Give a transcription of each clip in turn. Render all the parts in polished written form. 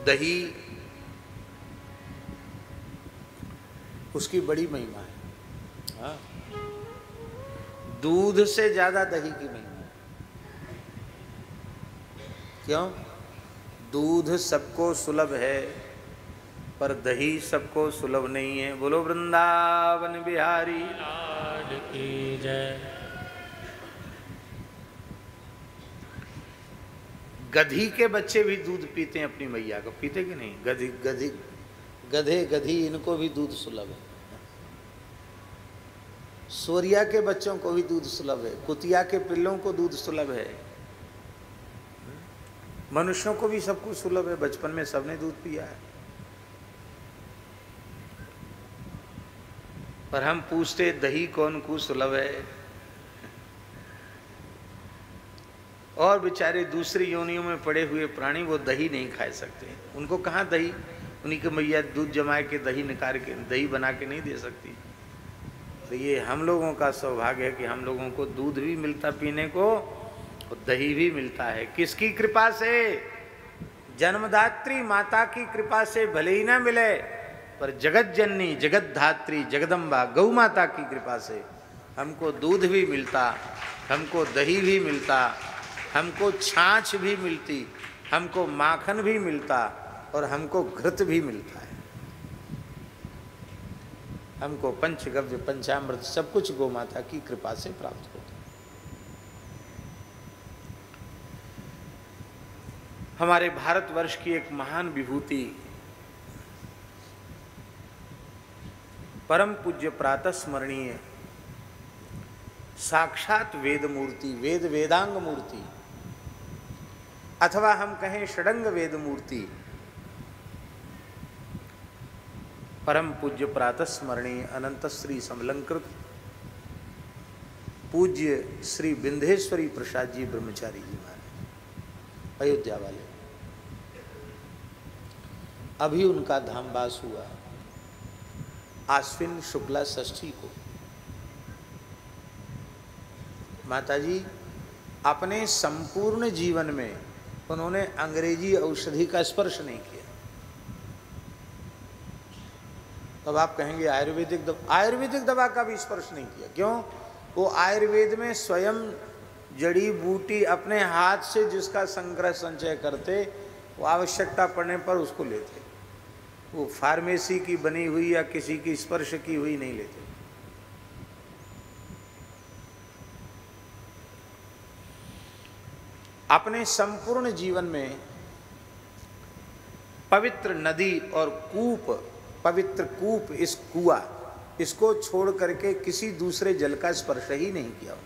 दही उसकी बड़ी महिमा है। हाँ, दूध से ज्यादा दही की महिमा है। क्यों? दूध सबको सुलभ है, पर दही सबको सुलभ नहीं है। बोलो वृंदावन बिहारी लाल की जय। गधी के बच्चे भी दूध पीते हैं अपनी मैया को, पीते कि नहीं? गधी गधी गधे गधी इनको भी दूध सुलभ है। सूर्या के बच्चों को भी दूध सुलभ है, कुतिया के पिल्लों को दूध सुलभ है, मनुष्यों को भी सब कुछ सुलभ है। बचपन में सबने दूध पिया है। पर हम पूछते दही कौन को सुलभ है, और बेचारे दूसरी योनियों में पड़े हुए प्राणी वो दही नहीं खा सकते। उनको कहाँ दही, उन्हीं की मैया दूध जमा के दही निकाल के दही बना के नहीं दे सकती। तो ये हम लोगों का सौभाग्य है कि हम लोगों को दूध भी मिलता पीने को और दही भी मिलता है। किसकी कृपा से? जन्मदात्री माता की कृपा से भले ही ना मिले, पर जगत जननी जगत धात्री जगदम्बा गौ माता की कृपा से हमको दूध भी मिलता, हमको दही भी मिलता, हमको छाछ भी मिलती, हमको माखन भी मिलता और हमको घृत भी मिलता है। हमको पंचगव्य पंचामृत सब कुछ गौ माता की कृपा से प्राप्त होता है। हमारे भारतवर्ष की एक महान विभूति परम पूज्य प्रातः स्मरणीय साक्षात वेद मूर्ति, वेद वेदांग मूर्ति, अथवा हम कहें षडंग वेद मूर्ति, परम पूज्य प्रातः स्मरणीय अनंत श्री समलंकृत पूज्य श्री विंध्येश्वरी प्रसाद जी ब्रह्मचारी जी महाराज अयोध्या वाले, अभी उनका धामवास हुआ आश्विन शुक्ला षष्ठी को। माताजी अपने संपूर्ण जीवन में उन्होंने अंग्रेजी औषधि का स्पर्श नहीं किया। तब आप कहेंगे आयुर्वेदिक दवा का भी स्पर्श नहीं किया। क्यों? वो आयुर्वेद में स्वयं जड़ी बूटी अपने हाथ से जिसका संग्रह संचय करते, वो आवश्यकता पड़ने पर उसको लेते। वो फार्मेसी की बनी हुई या किसी की स्पर्श की हुई नहीं लेते। अपने संपूर्ण जीवन में पवित्र नदी और कूप, पवित्र कूप, इस कुआ, इसको छोड़ करके किसी दूसरे जल का स्पर्श ही नहीं किया।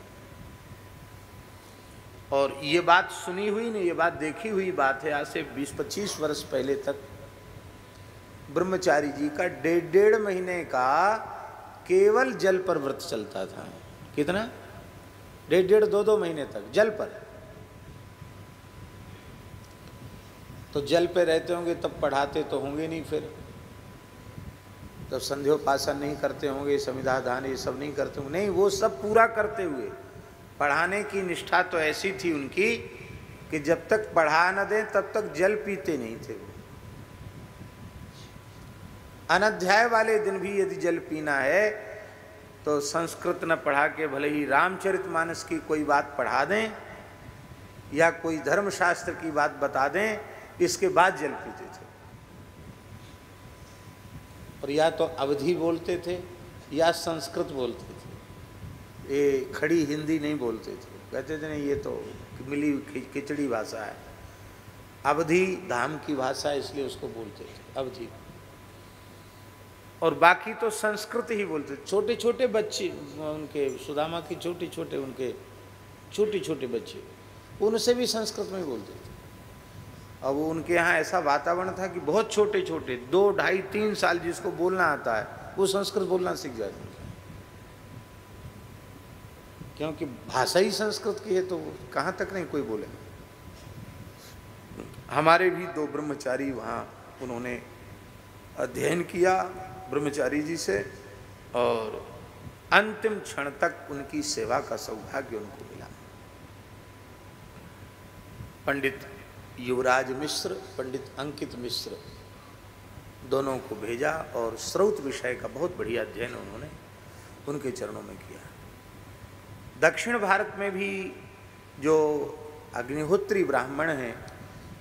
और ये बात सुनी हुई नहीं, ये बात देखी हुई बात है। आज से 20-25 वर्ष पहले तक ब्रह्मचारी जी का 1.5 महीने का केवल जल पर व्रत चलता था। कितना? 1.5-2 महीने तक जल पर। तो जल पे रहते होंगे तब पढ़ाते तो होंगे नहीं, फिर तब संध्योपासन नहीं करते होंगे, समिधा दान ये सब नहीं करते होंगे। नहीं, वो सब पूरा करते हुए पढ़ाने की निष्ठा तो ऐसी थी उनकी कि जब तक पढ़ा न दें तब तक जल पीते नहीं थे वो। अनध्याय वाले दिन भी यदि जल पीना है तो संस्कृत न पढ़ा के भले ही रामचरितमानस की कोई बात पढ़ा दें या कोई धर्मशास्त्र की बात बता दें, इसके बाद जल पीते थे। और या तो अवधी बोलते थे या संस्कृत बोलते थे, ये खड़ी हिंदी नहीं बोलते थे। कहते थे नहीं, ये तो मिली खिचड़ी भाषा है, अवधी धाम की भाषा, इसलिए उसको बोलते थे अवधी। और बाकी तो संस्कृत ही बोलते थे। छोटे छोटे बच्चे, उनके सुदामा की छोटे छोटे बच्चे, उनसे भी संस्कृत में बोलते थे। अब उनके यहाँ ऐसा वातावरण था कि बहुत छोटे छोटे 2, 2.5, 3 साल जिसको बोलना आता है वो संस्कृत बोलना सीख जाते हैं, क्योंकि भाषा ही संस्कृत की है, तो कहाँ तक नहीं कोई बोले। हमारे भी 2 ब्रह्मचारी वहाँ उन्होंने अध्ययन किया ब्रह्मचारी जी से, और अंतिम क्षण तक उनकी सेवा का सौभाग्य उनको मिला। पंडित युवराज मिश्र, पंडित अंकित मिश्र दोनों को भेजा और श्रौत विषय का बहुत बढ़िया अध्ययन उन्होंने उनके चरणों में किया। दक्षिण भारत में भी जो अग्निहोत्री ब्राह्मण हैं,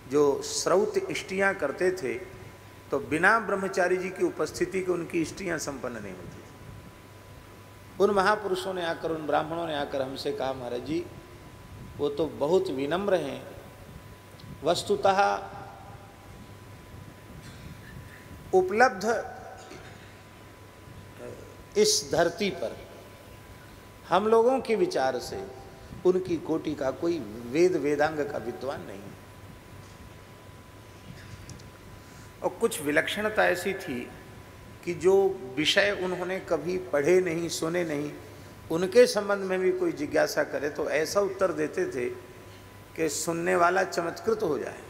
जो श्रौत इष्टियाँ करते थे, तो बिना ब्रह्मचारी जी की उपस्थिति के उनकी इष्टियाँ संपन्न नहीं होती थी। उन महापुरुषों ने आकर, उन ब्राह्मणों ने आकर हमसे कहा, महाराज जी वो तो बहुत विनम्र हैं, वस्तुतः उपलब्ध इस धरती पर हम लोगों के विचार से उनकी कोटि का कोई वेद वेदांग का विद्वान नहीं है। और कुछ विलक्षणता ऐसी थी कि जो विषय उन्होंने कभी पढ़े नहीं, सुने नहीं, उनके संबंध में भी कोई जिज्ञासा करे तो ऐसा उत्तर देते थे कि सुनने वाला चमत्कृत हो जाए।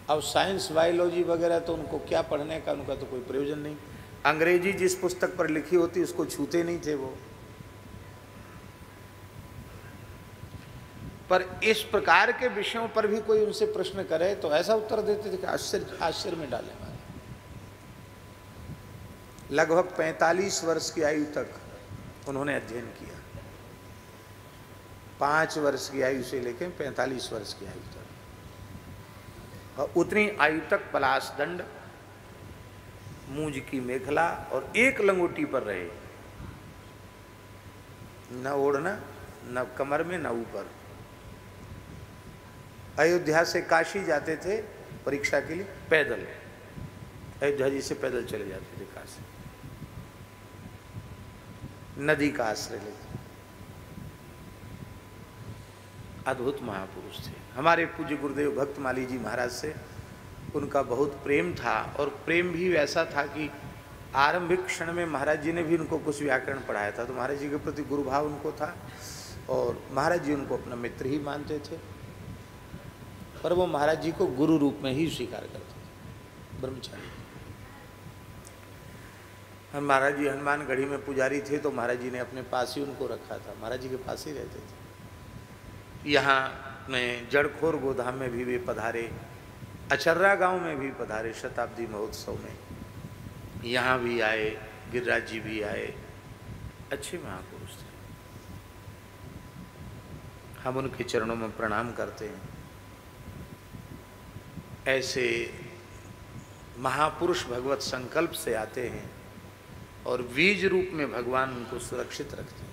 अब साइंस बायोलॉजी वगैरह तो उनको क्या पढ़ने का, उनका तो कोई प्रयोजन नहीं। अंग्रेजी जिस पुस्तक पर लिखी होती उसको छूते नहीं थे वो। पर इस प्रकार के विषयों पर भी कोई उनसे प्रश्न करे तो ऐसा उत्तर देते थे कि आश्चर्य में डाले हमारे। लगभग 45 वर्ष की आयु तक उन्होंने अध्ययन किया, 5 वर्ष की आयु से लेकर 45 वर्ष की आयु तक। और उतनी आयु तक पलाश दंड, मूंज की मेखला और एक लंगोटी पर रहे, न ओढ़ना, न कमर में, न ऊपर। अयोध्या से काशी जाते थे परीक्षा के लिए पैदल, अयोध्या जी से पैदल चले जाते थे काशी, नदी का आश्रय लेते। अद्भुत महापुरुष थे। हमारे पूज्य गुरुदेव भक्तमाली जी महाराज से उनका बहुत प्रेम था, और प्रेम भी वैसा था कि आरंभिक क्षण में महाराज जी ने भी उनको कुछ व्याकरण पढ़ाया था, तो महाराज जी के प्रति गुरु भाव उनको था और महाराज जी उनको अपना मित्र ही मानते थे। पर वो महाराज जी को गुरु रूप में ही स्वीकार करते थे, ब्रह्मचारी। हम महाराज जी हनुमानगढ़ी में पुजारी थे तो महाराज जी ने अपने पास ही उनको रखा था, महाराज जी के पास ही रहते थे। यहाँ में जड़खोर गोधाम में भी वे पधारे, अचर्रा गांव में भी पधारे शताब्दी महोत्सव में, यहाँ भी आए, गिरिराज जी भी आए, अच्छे महापुरुष थे। हम उनके चरणों में प्रणाम करते हैं। ऐसे महापुरुष भगवत संकल्प से आते हैं और बीज रूप में भगवान उनको सुरक्षित रखते हैं।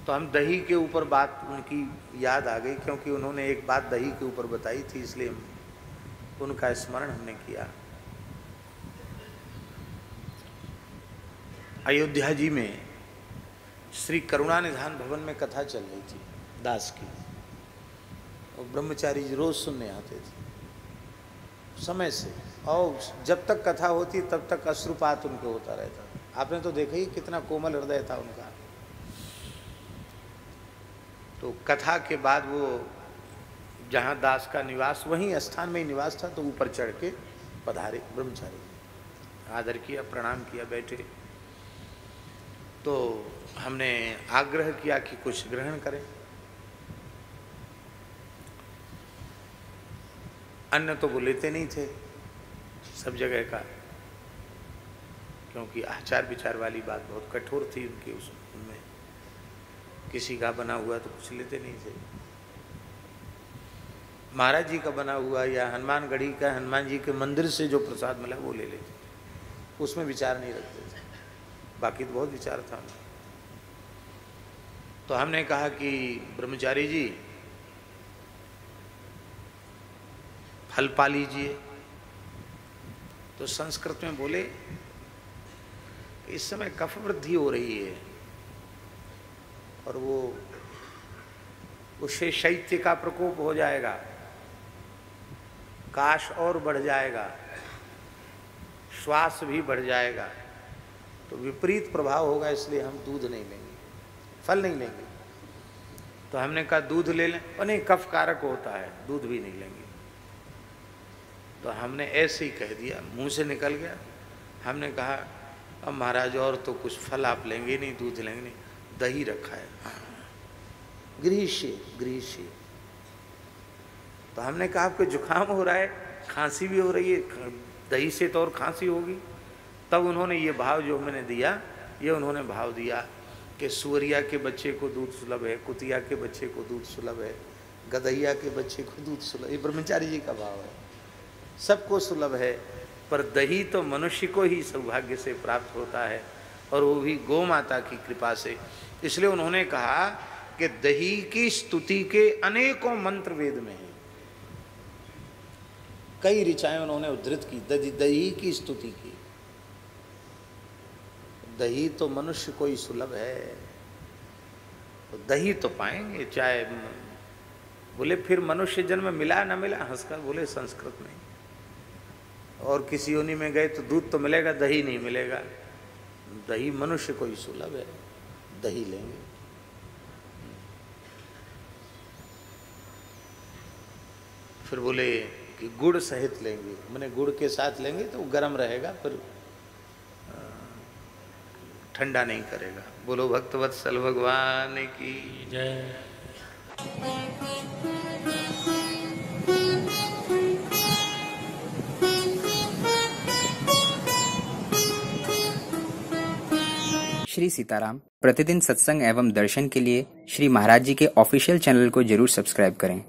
तो हम दही के ऊपर बात उनकी याद आ गई, क्योंकि उन्होंने एक बात दही के ऊपर बताई थी, इसलिए उनका स्मरण हमने किया। अयोध्या जी में श्री करुणानिधान भवन में कथा चल रही थी दास की, और ब्रह्मचारी जी रोज सुनने आते थे समय से, और जब तक कथा होती तब तक अश्रुपात उनको होता रहता। आपने तो देखा ही कितना कोमल हृदय था उनका। तो कथा के बाद वो जहाँ दास का निवास, वहीं स्थान में ही निवास था, तो ऊपर चढ़ के पधारे ब्रह्मचारी, आदर किया, प्रणाम किया, बैठे। तो हमने आग्रह किया कि कुछ ग्रहण करें। अन्न तो वो लेते नहीं थे सब जगह का, क्योंकि आचार विचार वाली बात बहुत कठोर थी उनकी, उसमें किसी का बना हुआ तो कुछ लेते नहीं थे। महाराज जी का बना हुआ या हनुमानगढ़ी का, हनुमान जी के मंदिर से जो प्रसाद मिला वो ले लेते, उसमें विचार नहीं रखते थे। बाकी तो बहुत विचार था। तो हमने कहा कि ब्रह्मचारी जी फल पा लीजिए। तो संस्कृत में बोले इस समय कफ वृद्धि हो रही है और वो उससे शैत्य का प्रकोप हो जाएगा, काश और बढ़ जाएगा, श्वास भी बढ़ जाएगा, तो विपरीत प्रभाव होगा, इसलिए हम दूध नहीं लेंगे, फल नहीं लेंगे। तो हमने कहा दूध ले लें, और नहीं कफ कारक होता है, दूध भी नहीं लेंगे। तो हमने ऐसे ही कह दिया, मुंह से निकल गया। हमने कहा अब महाराज और तो कुछ फल आप लेंगे नहीं, दूध लेंगे नहीं, दही रखा है। हाँ। गृहिष्य। तो हमने कहा आपको जुकाम हो रहा है, खांसी भी हो रही है, दही से तो और खांसी होगी। तब उन्होंने ये भाव जो मैंने दिया, ये उन्होंने भाव दिया कि सुअरिया के बच्चे को दूध सुलभ है, कुतिया के बच्चे को दूध सुलभ है, गधैया के बच्चे को दूध सुलभ। ये ब्रह्मचारी जी का भाव है, सबको सुलभ है, पर दही तो मनुष्य को ही सौभाग्य से प्राप्त होता है, और वो भी गौ माता की कृपा से। इसलिए उन्होंने कहा कि दही की स्तुति के अनेकों मंत्र वेद में हैं। कई ऋचाएं उन्होंने उद्धृत की दही की स्तुति की। दही तो मनुष्य को ही सुलभ है, तो दही तो पाएंगे। चाहे बोले फिर मनुष्य जन्म मिला ना मिला, हंसकर बोले संस्कृत में, और किसी योनि में गए तो दूध तो मिलेगा, दही नहीं मिलेगा। दही मनुष्य को ही सुलभ है, दही लेंगे। फिर बोले कि गुड़ सहित लेंगे, मैंने गुड़ के साथ लेंगे तो गर्म रहेगा, फिर ठंडा नहीं करेगा। बोलो भक्तवत्सल भगवान की जय। श्री सीताराम प्रतिदिन सत्संग एवं दर्शन के लिए श्री महाराज जी के ऑफिशियल चैनल को जरूर सब्सक्राइब करें।